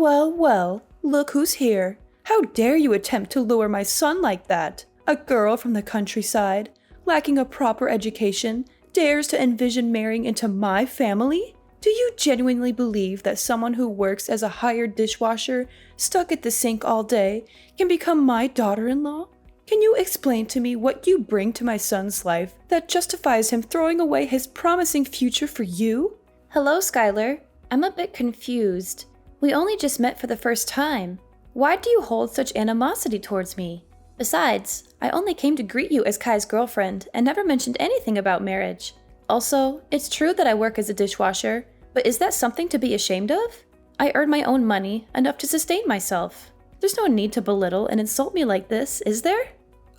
Well, well, look who's here. How dare you attempt to lure my son like that? A girl from the countryside, lacking a proper education, dares to envision marrying into my family? Do you genuinely believe that someone who works as a hired dishwasher, stuck at the sink all day, can become my daughter-in-law? Can you explain to me what you bring to my son's life that justifies him throwing away his promising future for you? Hello, Skylar. I'm a bit confused. We only just met for the first time. Why do you hold such animosity towards me? Besides, I only came to greet you as Kai's girlfriend and never mentioned anything about marriage. Also, it's true that I work as a dishwasher, but is that something to be ashamed of? I earn my own money, enough to sustain myself. There's no need to belittle and insult me like this, is there?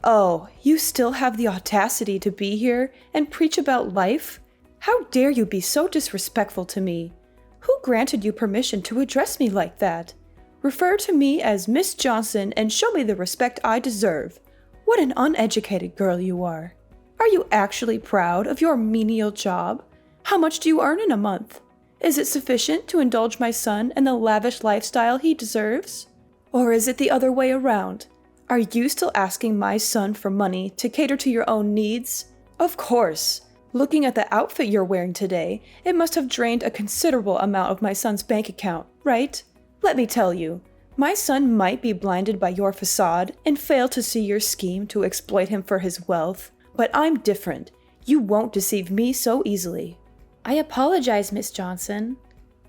Oh, you still have the audacity to be here and preach about life? How dare you be so disrespectful to me? Who granted you permission to address me like that? Refer to me as Miss Johnson and show me the respect I deserve. What an uneducated girl you are. Are you actually proud of your menial job? How much do you earn in a month? Is it sufficient to indulge my son in the lavish lifestyle he deserves? Or is it the other way around? Are you still asking my son for money to cater to your own needs? Of course. Looking at the outfit you're wearing today, it must have drained a considerable amount of my son's bank account, right? Let me tell you, my son might be blinded by your facade and fail to see your scheme to exploit him for his wealth, but I'm different. You won't deceive me so easily. I apologize, Miss Johnson.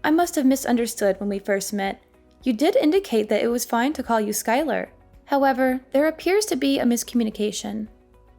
I must have misunderstood when we first met. You did indicate that it was fine to call you Skylar. However, there appears to be a miscommunication.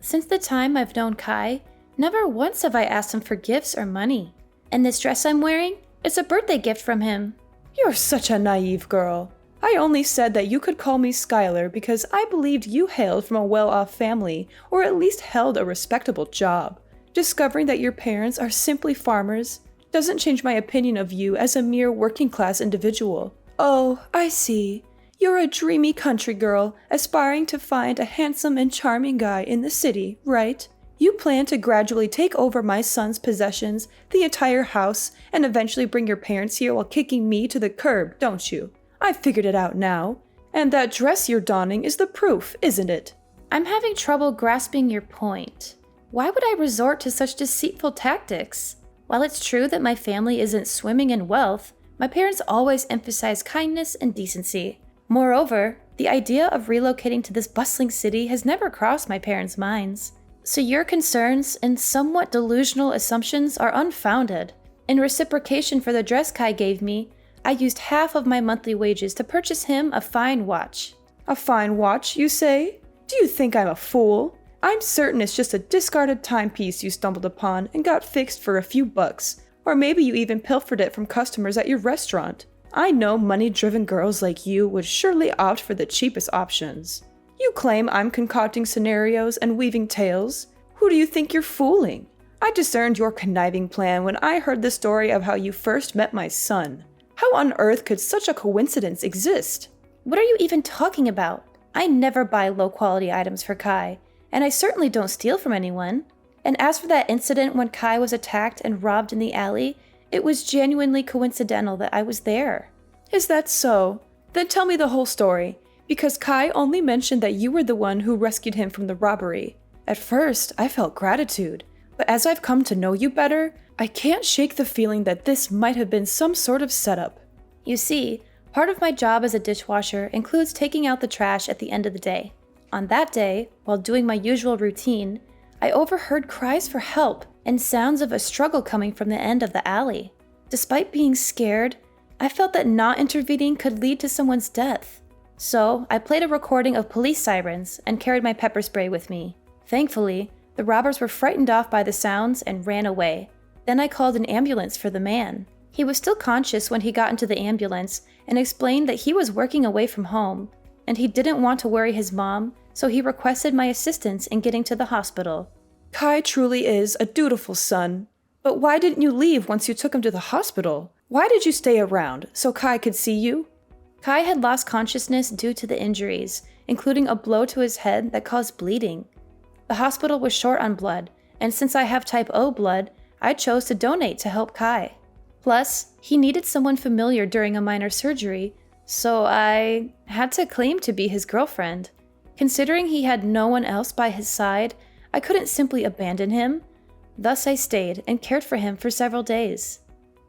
Since the time I've known Kai, never once have I asked him for gifts or money. And this dress I'm wearing, it's a birthday gift from him. You're such a naive girl. I only said that you could call me Skylar because I believed you hailed from a well-off family or at least held a respectable job. Discovering that your parents are simply farmers doesn't change my opinion of you as a mere working-class individual. Oh, I see. You're a dreamy country girl aspiring to find a handsome and charming guy in the city, right? You plan to gradually take over my son's possessions, the entire house, and eventually bring your parents here while kicking me to the curb, don't you? I've figured it out now. And that dress you're donning is the proof, isn't it? I'm having trouble grasping your point. Why would I resort to such deceitful tactics? While it's true that my family isn't swimming in wealth, my parents always emphasize kindness and decency. Moreover, the idea of relocating to this bustling city has never crossed my parents' minds. So your concerns and somewhat delusional assumptions are unfounded. In reciprocation for the dress Kai gave me, I used half of my monthly wages to purchase him a fine watch. A fine watch, you say? Do you think I'm a fool? I'm certain it's just a discarded timepiece you stumbled upon and got fixed for a few bucks. Or maybe you even pilfered it from customers at your restaurant. I know money-driven girls like you would surely opt for the cheapest options. You claim I'm concocting scenarios and weaving tales. Who do you think you're fooling? I discerned your conniving plan when I heard the story of how you first met my son. How on earth could such a coincidence exist? What are you even talking about? I never buy low-quality items for Kai, and I certainly don't steal from anyone. And as for that incident when Kai was attacked and robbed in the alley, it was genuinely coincidental that I was there. Is that so? Then tell me the whole story. Because Kai only mentioned that you were the one who rescued him from the robbery. At first, I felt gratitude, but as I've come to know you better, I can't shake the feeling that this might have been some sort of setup. You see, part of my job as a dishwasher includes taking out the trash at the end of the day. On that day, while doing my usual routine, I overheard cries for help and sounds of a struggle coming from the end of the alley. Despite being scared, I felt that not intervening could lead to someone's death. So, I played a recording of police sirens and carried my pepper spray with me. Thankfully, the robbers were frightened off by the sounds and ran away. Then I called an ambulance for the man. He was still conscious when he got into the ambulance and explained that he was working away from home, and he didn't want to worry his mom, so he requested my assistance in getting to the hospital. Kai truly is a dutiful son. But why didn't you leave once you took him to the hospital? Why did you stay around, so Kai could see you? Kai had lost consciousness due to the injuries, including a blow to his head that caused bleeding. The hospital was short on blood, and since I have type O blood, I chose to donate to help Kai. Plus, he needed someone familiar during a minor surgery, So I had to claim to be his girlfriend. Considering he had no one else by his side, I couldn't simply abandon him. Thus I stayed and cared for him for several days.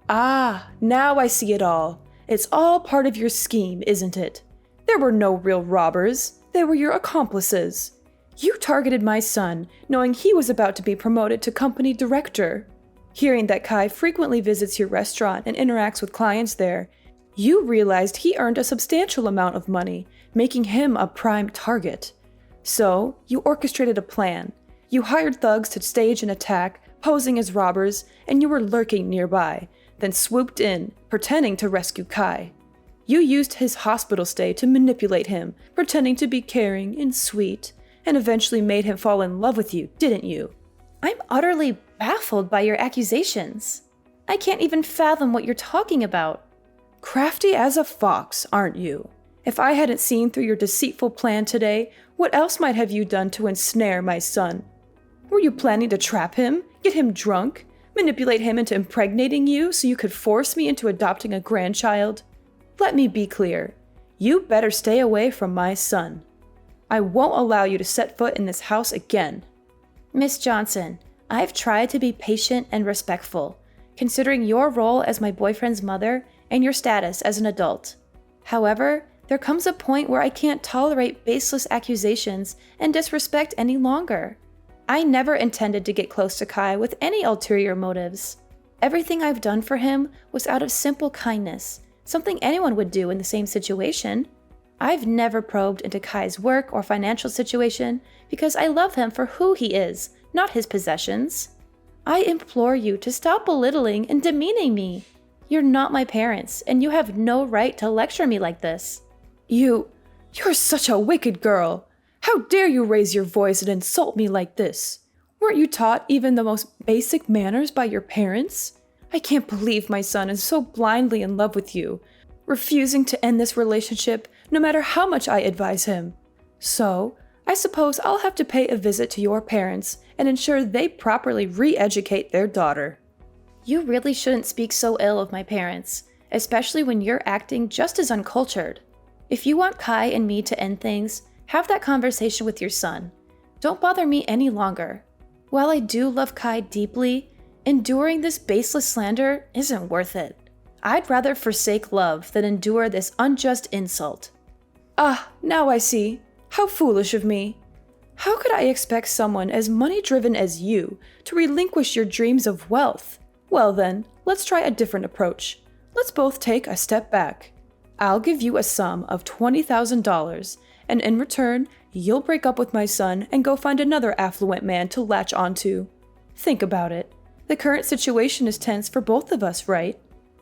Ah, now I see it all. It's all part of your scheme, isn't it? There were no real robbers. They were your accomplices. You targeted my son, knowing he was about to be promoted to company director. Hearing that Kai frequently visits your restaurant and interacts with clients there, you realized he earned a substantial amount of money, making him a prime target. So, you orchestrated a plan. You hired thugs to stage an attack, posing as robbers, and you were lurking nearby, then swooped in, pretending to rescue Kai. You used his hospital stay to manipulate him, pretending to be caring and sweet, and eventually made him fall in love with you, didn't you? I'm utterly baffled by your accusations. I can't even fathom what you're talking about. Crafty as a fox, aren't you? If I hadn't seen through your deceitful plan today, what else might have you done to ensnare my son? Were you planning to trap him, get him drunk, manipulate him into impregnating you so you could force me into adopting a grandchild? Let me be clear. You better stay away from my son. I won't allow you to set foot in this house again. Miss Johnson, I've tried to be patient and respectful, considering your role as my boyfriend's mother and your status as an adult. However, there comes a point where I can't tolerate baseless accusations and disrespect any longer. I never intended to get close to Kai with any ulterior motives. Everything I've done for him was out of simple kindness, something anyone would do in the same situation. I've never probed into Kai's work or financial situation because I love him for who he is, not his possessions. I implore you to stop belittling and demeaning me. You're not my parents, and you have no right to lecture me like this. You're such a wicked girl. How dare you raise your voice and insult me like this? Weren't you taught even the most basic manners by your parents? I can't believe my son is so blindly in love with you, refusing to end this relationship no matter how much I advise him. So, I suppose I'll have to pay a visit to your parents and ensure they properly re-educate their daughter. You really shouldn't speak so ill of my parents, especially when you're acting just as uncultured. If you want Kai and me to end things, have that conversation with your son. Don't bother me any longer. While I do love Kai deeply, enduring this baseless slander isn't worth it. I'd rather forsake love than endure this unjust insult. Ah, now I see. How foolish of me. How could I expect someone as money-driven as you to relinquish your dreams of wealth? Well then, let's try a different approach. Let's both take a step back. I'll give you a sum of $20,000, and in return, you'll break up with my son and go find another affluent man to latch onto. Think about it. The current situation is tense for both of us, right?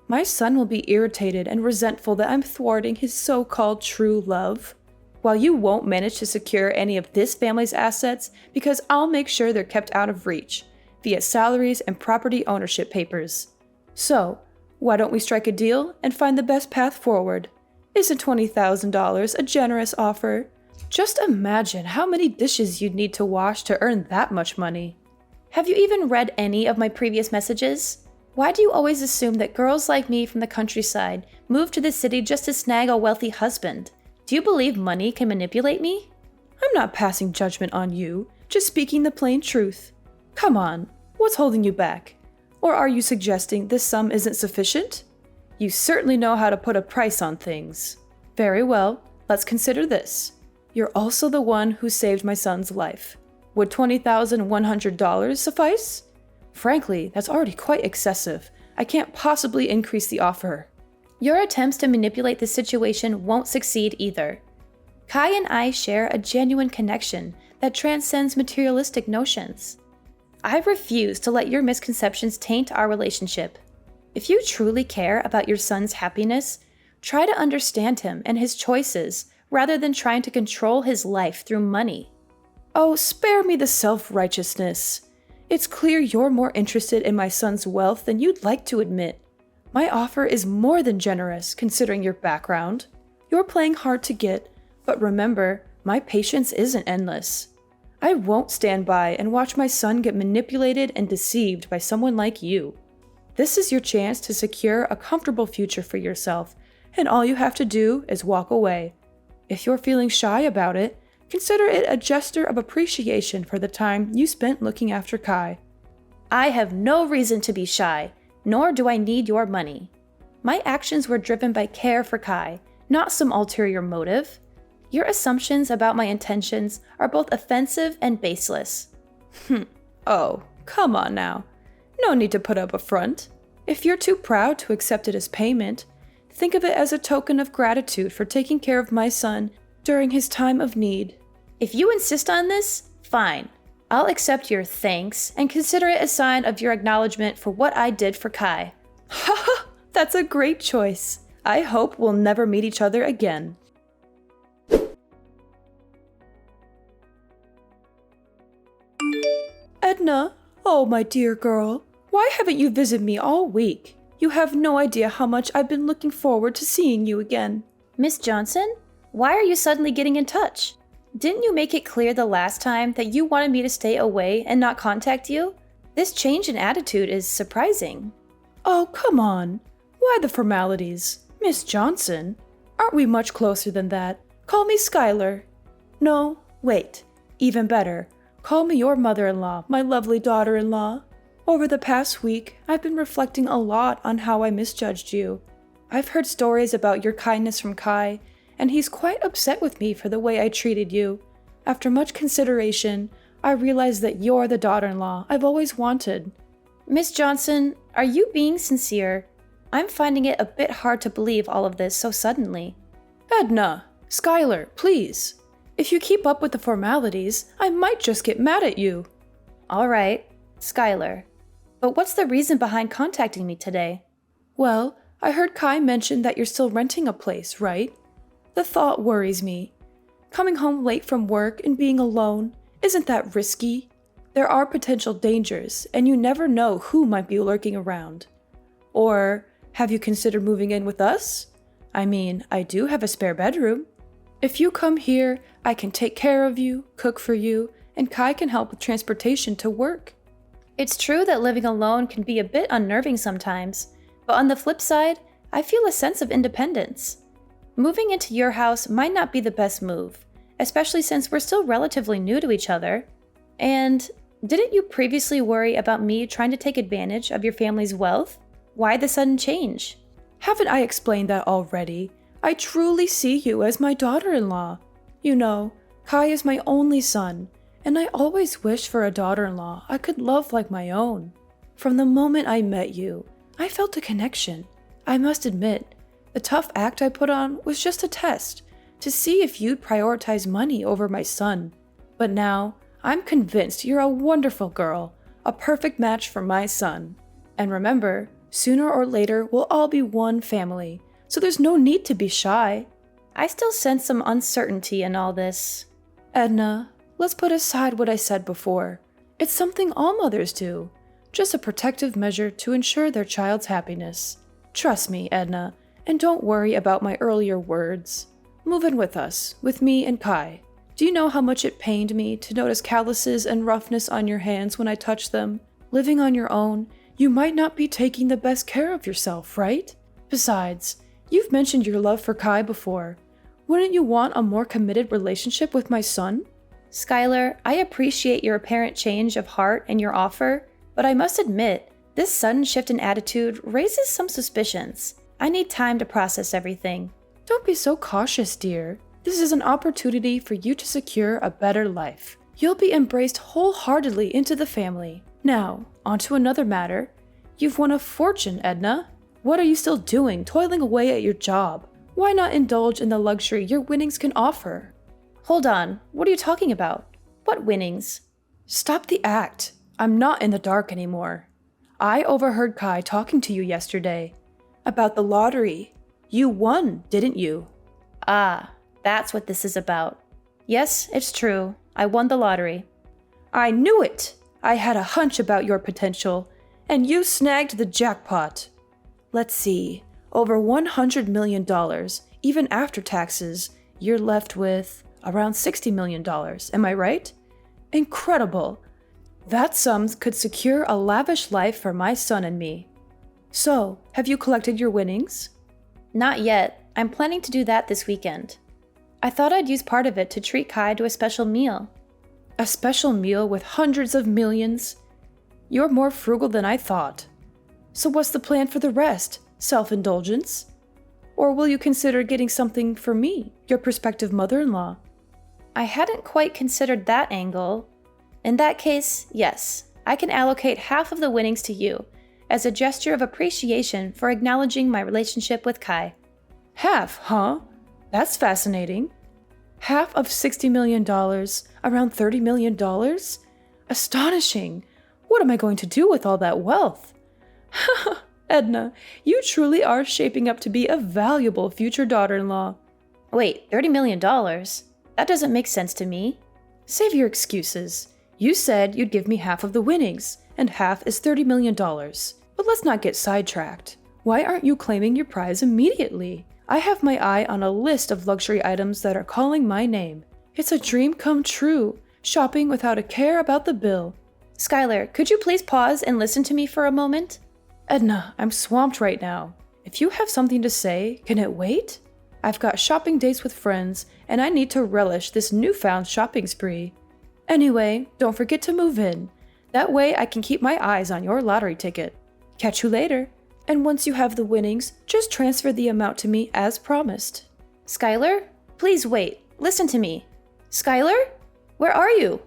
My son will be irritated and resentful that I'm thwarting his so-called true love, while you won't manage to secure any of this family's assets because I'll make sure they're kept out of reach, via salaries and property ownership papers. So, why don't we strike a deal and find the best path forward? Isn't $20,000 a generous offer? Just imagine how many dishes you'd need to wash to earn that much money. Have you even read any of my previous messages? Why do you always assume that girls like me from the countryside move to the city just to snag a wealthy husband? Do you believe money can manipulate me? I'm not passing judgment on you, just speaking the plain truth. Come on, what's holding you back? Or are you suggesting this sum isn't sufficient? You certainly know how to put a price on things. Very well, let's consider this. You're also the one who saved my son's life. Would $20,100 suffice? Frankly, that's already quite excessive. I can't possibly increase the offer. Your attempts to manipulate the situation won't succeed either. Kai and I share a genuine connection that transcends materialistic notions. I refuse to let your misconceptions taint our relationship. If you truly care about your son's happiness, try to understand him and his choices rather than trying to control his life through money. Oh, spare me the self-righteousness. It's clear you're more interested in my son's wealth than you'd like to admit. My offer is more than generous, considering your background. You're playing hard to get, but remember, my patience isn't endless. I won't stand by and watch my son get manipulated and deceived by someone like you. This is your chance to secure a comfortable future for yourself and all you have to do is walk away. If you're feeling shy about it, consider it a gesture of appreciation for the time you spent looking after Kai. I have no reason to be shy, nor do I need your money. My actions were driven by care for Kai, not some ulterior motive. Your assumptions about my intentions are both offensive and baseless. Oh, come on now. No need to put up a front. If you're too proud to accept it as payment, think of it as a token of gratitude for taking care of my son during his time of need. If you insist on this, fine. I'll accept your thanks and consider it a sign of your acknowledgement for what I did for Kai. Haha, that's a great choice. I hope we'll never meet each other again. Edna, oh my dear girl, why haven't you visited me all week? You have no idea how much I've been looking forward to seeing you again. Miss Johnson, why are you suddenly getting in touch? Didn't you make it clear the last time that you wanted me to stay away and not contact you? This change in attitude is surprising. Oh, come on. Why the formalities? Miss Johnson, aren't we much closer than that? Call me Skylar. No, wait. Even better. Call me your mother-in-law, my lovely daughter-in-law. Over the past week, I've been reflecting a lot on how I misjudged you. I've heard stories about your kindness from Kai, and he's quite upset with me for the way I treated you. After much consideration, I realized that you're the daughter-in-law I've always wanted. Miss Johnson, are you being sincere? I'm finding it a bit hard to believe all of this so suddenly. Edna, Skylar, please. If you keep up with the formalities, I might just get mad at you. All right, Skylar. But what's the reason behind contacting me today? Well, I heard Kai mention that you're still renting a place, right? The thought worries me. Coming home late from work and being alone, isn't that risky? There are potential dangers, and you never know who might be lurking around. Or, have you considered moving in with us? I mean, I do have a spare bedroom. If you come here, I can take care of you, cook for you, and Kai can help with transportation to work. It's true that living alone can be a bit unnerving sometimes, but on the flip side, I feel a sense of independence. Moving into your house might not be the best move, especially since we're still relatively new to each other. And didn't you previously worry about me trying to take advantage of your family's wealth? Why the sudden change? Haven't I explained that already? I truly see you as my daughter-in-law. You know, Kai is my only son, and I always wished for a daughter-in-law I could love like my own. From the moment I met you, I felt a connection. I must admit, the tough act I put on was just a test, to see if you'd prioritize money over my son. But now, I'm convinced you're a wonderful girl, a perfect match for my son. And remember, sooner or later we'll all be one family, so there's no need to be shy. I still sense some uncertainty in all this. Edna, let's put aside what I said before. It's something all mothers do, just a protective measure to ensure their child's happiness. Trust me, Edna, and don't worry about my earlier words. Move in with us, with me and Kai. Do you know how much it pained me to notice calluses and roughness on your hands when I touched them? Living on your own, you might not be taking the best care of yourself, right? Besides, you've mentioned your love for Kai before. Wouldn't you want a more committed relationship with my son? Skylar, I appreciate your apparent change of heart and your offer, but I must admit, this sudden shift in attitude raises some suspicions. I need time to process everything. Don't be so cautious, dear. This is an opportunity for you to secure a better life. You'll be embraced wholeheartedly into the family. Now, on to another matter. You've won a fortune, Edna. What are you still doing, toiling away at your job? Why not indulge in the luxury your winnings can offer? Hold on, what are you talking about? What winnings? Stop the act. I'm not in the dark anymore. I overheard Kai talking to you yesterday. About the lottery. You won, didn't you? Ah, that's what this is about. Yes, it's true. I won the lottery. I knew it! I had a hunch about your potential, and you snagged the jackpot. Let's see. Over $100 million, even after taxes, you're left with around $60 million, am I right? Incredible! That sum could secure a lavish life for my son and me. So, have you collected your winnings? Not yet. I'm planning to do that this weekend. I thought I'd use part of it to treat Kai to a special meal. A special meal with hundreds of millions? You're more frugal than I thought. So what's the plan for the rest? Self-indulgence? Or will you consider getting something for me, your prospective mother-in-law? I hadn't quite considered that angle. In that case, yes, I can allocate half of the winnings to you as a gesture of appreciation for acknowledging my relationship with Kai. Half, huh? That's fascinating. Half of $60 million, around $30 million? Astonishing! What am I going to do with all that wealth? Edna, you truly are shaping up to be a valuable future daughter-in-law. Wait, $30 million? That doesn't make sense to me. Save your excuses. You said you'd give me half of the winnings, and half is $30 million. But let's not get sidetracked. Why aren't you claiming your prize immediately? I have my eye on a list of luxury items that are calling my name. It's a dream come true, shopping without a care about the bill. Skylar, could you please pause and listen to me for a moment? Edna, I'm swamped right now. If you have something to say, can it wait? I've got shopping dates with friends, and I need to relish this newfound shopping spree. Anyway, don't forget to move in. That way I can keep my eyes on your lottery ticket. Catch you later. And once you have the winnings, just transfer the amount to me as promised. Skylar, please wait. Listen to me. Skylar, where are you?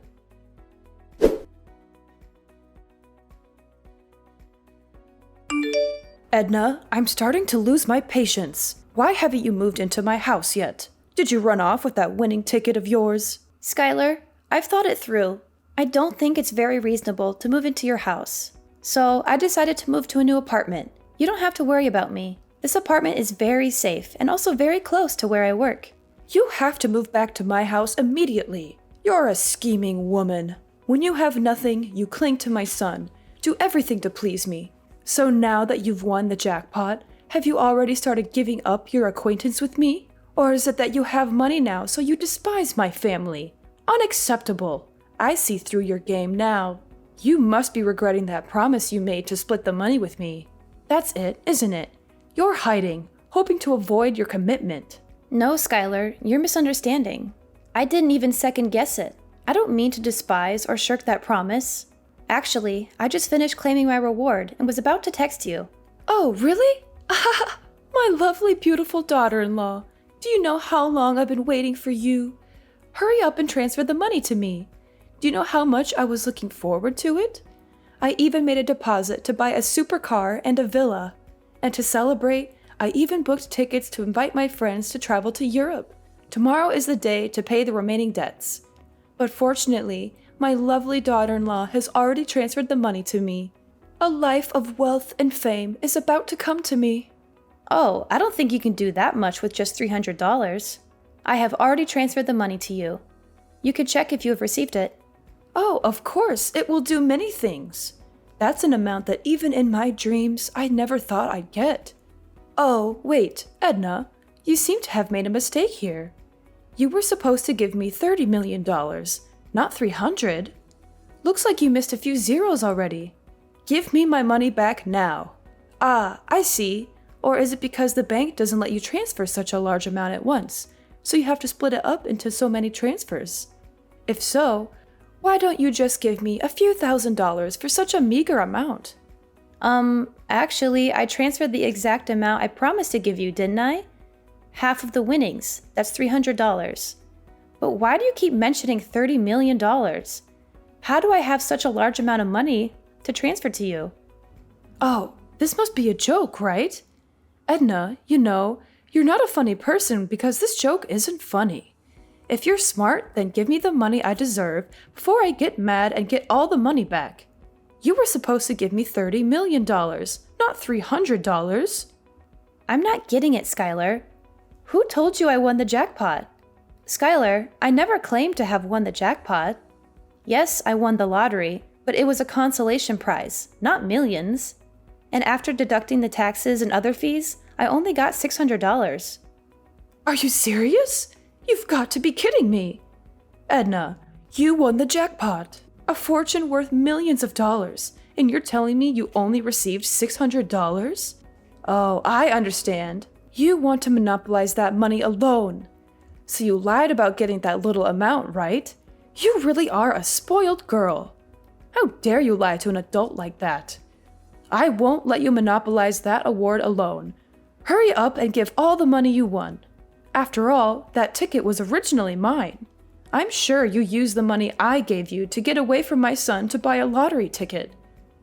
Edna, I'm starting to lose my patience. Why haven't you moved into my house yet? Did you run off with that winning ticket of yours? Skylar, I've thought it through. I don't think it's very reasonable to move into your house. So I decided to move to a new apartment. You don't have to worry about me. This apartment is very safe and also very close to where I work. You have to move back to my house immediately. You're a scheming woman. When you have nothing, you cling to my son. Do everything to please me. So now that you've won the jackpot, have you already started giving up your acquaintance with me? Or is it that you have money now, so you despise my family? Unacceptable. I see through your game now. You must be regretting that promise you made to split the money with me. That's it, isn't it? You're hiding, hoping to avoid your commitment. No, Skylar, you're misunderstanding. I didn't even second guess it. I don't mean to despise or shirk that promise. Actually, I just finished claiming my reward and was about to text you. Oh, really? My lovely, beautiful daughter-in-law. Do you know how long I've been waiting for you? Hurry up and transfer the money to me. Do you know how much I was looking forward to it? I even made a deposit to buy a supercar and a villa. And to celebrate, I even booked tickets to invite my friends to travel to Europe. Tomorrow is the day to pay the remaining debts. But fortunately, my lovely daughter-in-law has already transferred the money to me. A life of wealth and fame is about to come to me. Oh, I don't think you can do that much with just $300. I have already transferred the money to you. You can check if you have received it. Oh, of course, it will do many things. That's an amount that even in my dreams, I never thought I'd get. Oh, wait, Edna, you seem to have made a mistake here. You were supposed to give me $30 million, not $300. Looks like you missed a few zeros already. Give me my money back now. Ah, I see. Or is it because the bank doesn't let you transfer such a large amount at once, so you have to split it up into so many transfers? If so, why don't you just give me a few $1,000s for such a meager amount? Actually, I transferred the exact amount I promised to give you, didn't I? Half of the winnings, that's $300. But why do you keep mentioning $30 million? How do I have such a large amount of money to transfer to you? Oh, this must be a joke, right? Edna, you know, you're not a funny person because this joke isn't funny. If you're smart, then give me the money I deserve before I get mad and get all the money back. You were supposed to give me $30 million, not $300. I'm not getting it, Skylar. Who told you I won the jackpot? Skylar, I never claimed to have won the jackpot. Yes, I won the lottery, but it was a consolation prize, not millions. And after deducting the taxes and other fees, I only got $600. Are you serious? You've got to be kidding me. Edna, you won the jackpot. A fortune worth millions of dollars, and you're telling me you only received $600? Oh, I understand. You want to monopolize that money alone. So you lied about getting that little amount, right? You really are a spoiled girl. How dare you lie to an adult like that? I won't let you monopolize that award alone. Hurry up and give all the money you won. After all, that ticket was originally mine. I'm sure you used the money I gave you to get away from my son to buy a lottery ticket.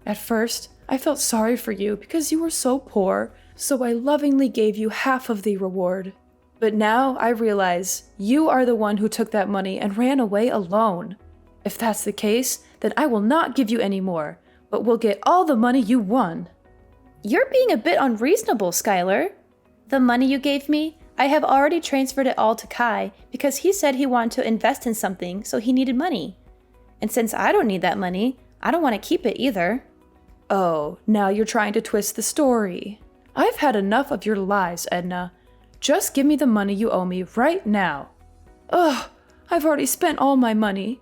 At first, I felt sorry for you because you were so poor, so I lovingly gave you half of the reward. But now I realize you are the one who took that money and ran away alone. If that's the case, then I will not give you any more, but will get all the money you won. You're being a bit unreasonable, Skylar. The money you gave me, I have already transferred it all to Kai because he said he wanted to invest in something, so he needed money. And since I don't need that money, I don't want to keep it either. Oh, now you're trying to twist the story. I've had enough of your lies, Edna. Just give me the money you owe me right now. Ugh, I've already spent all my money.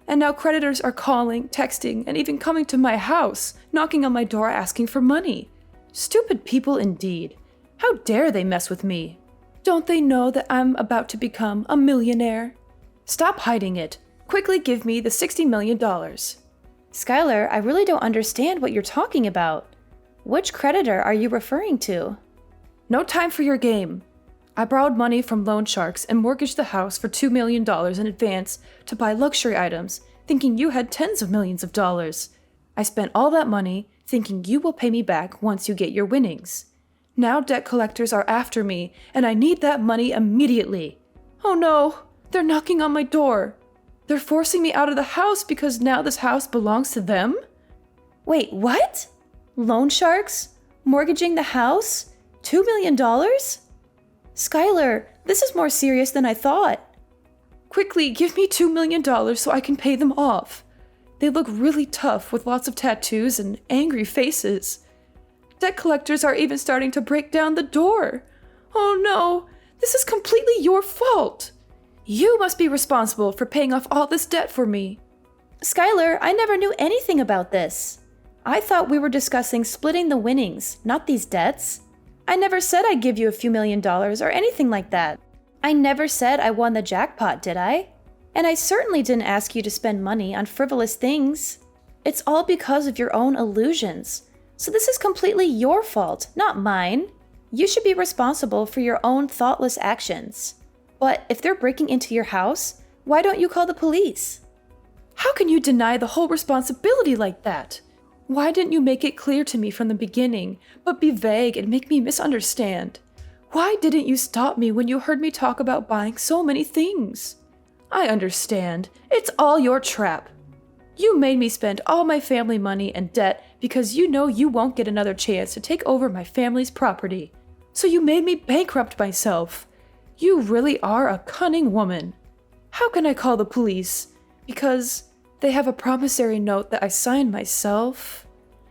And now creditors are calling, texting, and even coming to my house, knocking on my door asking for money. Stupid people indeed. How dare they mess with me? Don't they know that I'm about to become a millionaire? Stop hiding it. Quickly give me the $60 million. Skylar, I really don't understand what you're talking about. Which creditor are you referring to? No time for your game. I borrowed money from loan sharks and mortgaged the house for $2 million in advance to buy luxury items, thinking you had tens of millions of dollars. I spent all that money thinking you will pay me back once you get your winnings. Now debt collectors are after me, and I need that money immediately. Oh no, they're knocking on my door. They're forcing me out of the house because now this house belongs to them? Wait, what? Loan sharks? Mortgaging the house? $2 million? Skylar, this is more serious than I thought. Quickly, give me $2 million so I can pay them off. They look really tough with lots of tattoos and angry faces. Debt collectors are even starting to break down the door. Oh no, this is completely your fault. You must be responsible for paying off all this debt for me. Skylar, I never knew anything about this. I thought we were discussing splitting the winnings, not these debts. I never said I'd give you a few $1,000,000 or anything like that. I never said I won the jackpot, did I? And I certainly didn't ask you to spend money on frivolous things. It's all because of your own illusions. So this is completely your fault, not mine. You should be responsible for your own thoughtless actions. But if they're breaking into your house, why don't you call the police? How can you deny the whole responsibility like that? Why didn't you make it clear to me from the beginning, but be vague and make me misunderstand? Why didn't you stop me when you heard me talk about buying so many things? I understand. It's all your trap. You made me spend all my family money and debt because you know you won't get another chance to take over my family's property. So you made me bankrupt myself. You really are a cunning woman. How can I call the police? Because they have a promissory note that I signed myself.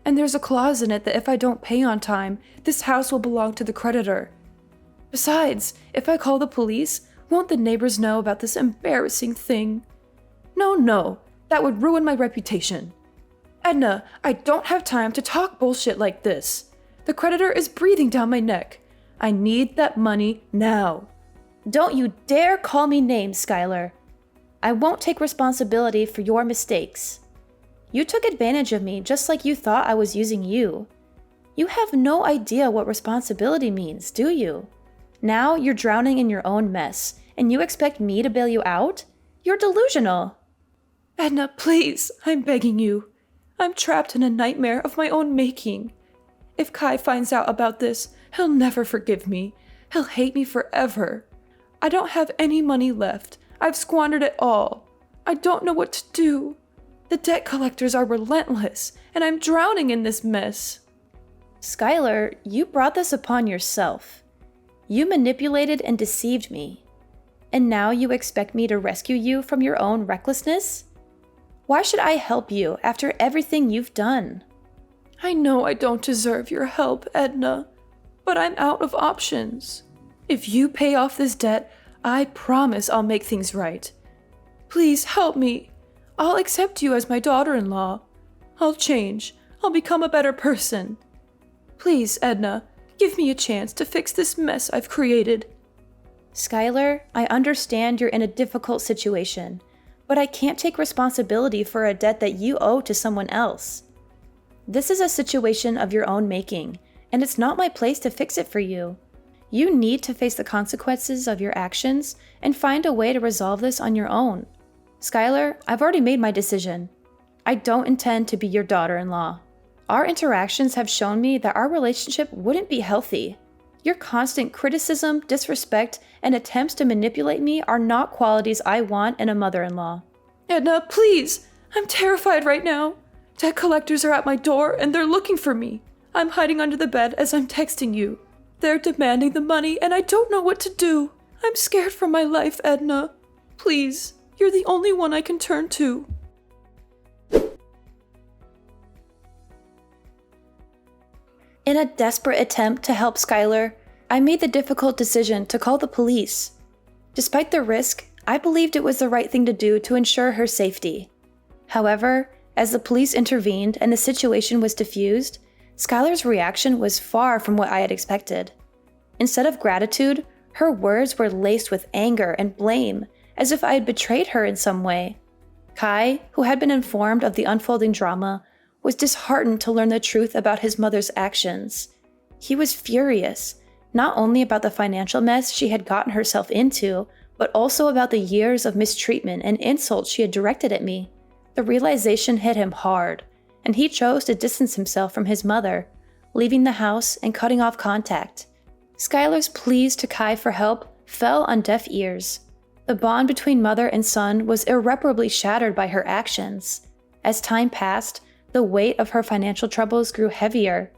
And there's a clause in it that if I don't pay on time, this house will belong to the creditor. Besides, if I call the police, won't the neighbors know about this embarrassing thing? No, that would ruin my reputation. Edna, I don't have time to talk bullshit like this. The creditor is breathing down my neck. I need that money now. Don't you dare call me names, Skylar. I won't take responsibility for your mistakes. You took advantage of me just like you thought I was using you. You have no idea what responsibility means, do you? Now you're drowning in your own mess, and you expect me to bail you out? You're delusional. Edna, please, I'm begging you. I'm trapped in a nightmare of my own making. If Kai finds out about this, he'll never forgive me. He'll hate me forever. I don't have any money left. I've squandered it all. I don't know what to do. The debt collectors are relentless, and I'm drowning in this mess. Skylar, you brought this upon yourself. You manipulated and deceived me. And now you expect me to rescue you from your own recklessness? Why should I help you after everything you've done? I know I don't deserve your help, Edna, but I'm out of options. If you pay off this debt, I promise I'll make things right. Please help me. I'll accept you as my daughter-in-law. I'll change. I'll become a better person. Please, Edna, Give me a chance to fix this mess I've created. Skylar, I understand you're in a difficult situation, but I can't take responsibility for a debt that you owe to someone else. This is a situation of your own making, and it's not my place to fix it for you. You need to face the consequences of your actions and find a way to resolve this on your own. Skylar, I've already made my decision. I don't intend to be your daughter-in-law. Our interactions have shown me that our relationship wouldn't be healthy. Your constant criticism, disrespect, and attempts to manipulate me are not qualities I want in a mother-in-law. Edna, please! I'm terrified right now. Debt collectors are at my door and they're looking for me. I'm hiding under the bed as I'm texting you. They're demanding the money and I don't know what to do. I'm scared for my life, Edna. Please, you're the only one I can turn to. In a desperate attempt to help Skylar, I made the difficult decision to call the police. Despite the risk, I believed it was the right thing to do to ensure her safety. However, as the police intervened and the situation was diffused, Skylar's reaction was far from what I had expected. Instead of gratitude, her words were laced with anger and blame, as if I had betrayed her in some way. Kai, who had been informed of the unfolding drama, was disheartened to learn the truth about his mother's actions. He was furious, not only about the financial mess she had gotten herself into, but also about the years of mistreatment and insults she had directed at me. The realization hit him hard, and he chose to distance himself from his mother, leaving the house and cutting off contact. Skylar's pleas to Kai for help fell on deaf ears. The bond between mother and son was irreparably shattered by her actions. As time passed, the weight of her financial troubles grew heavier.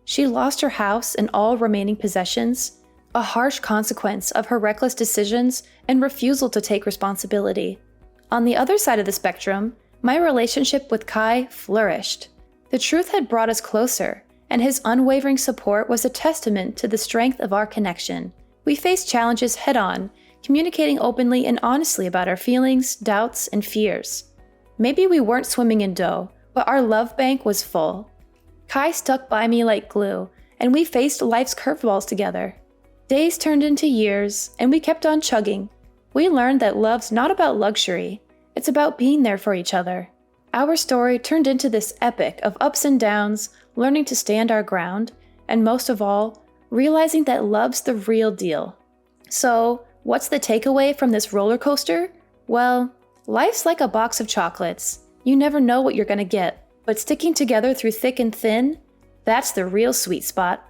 She lost her house and all remaining possessions, a harsh consequence of her reckless decisions and refusal to take responsibility. On the other side of the spectrum, my relationship with Kai flourished. The truth had brought us closer, and his unwavering support was a testament to the strength of our connection. We faced challenges head-on, communicating openly and honestly about our feelings, doubts, and fears. Maybe we weren't swimming in dough, but our love bank was full. Kai stuck by me like glue, and we faced life's curveballs together. Days turned into years, and we kept on chugging. We learned that love's not about luxury, it's about being there for each other. Our story turned into this epic of ups and downs, learning to stand our ground, and most of all, realizing that love's the real deal. So, what's the takeaway from this roller coaster? Well, life's like a box of chocolates. You never know what you're gonna get, but sticking together through thick and thin, that's the real sweet spot.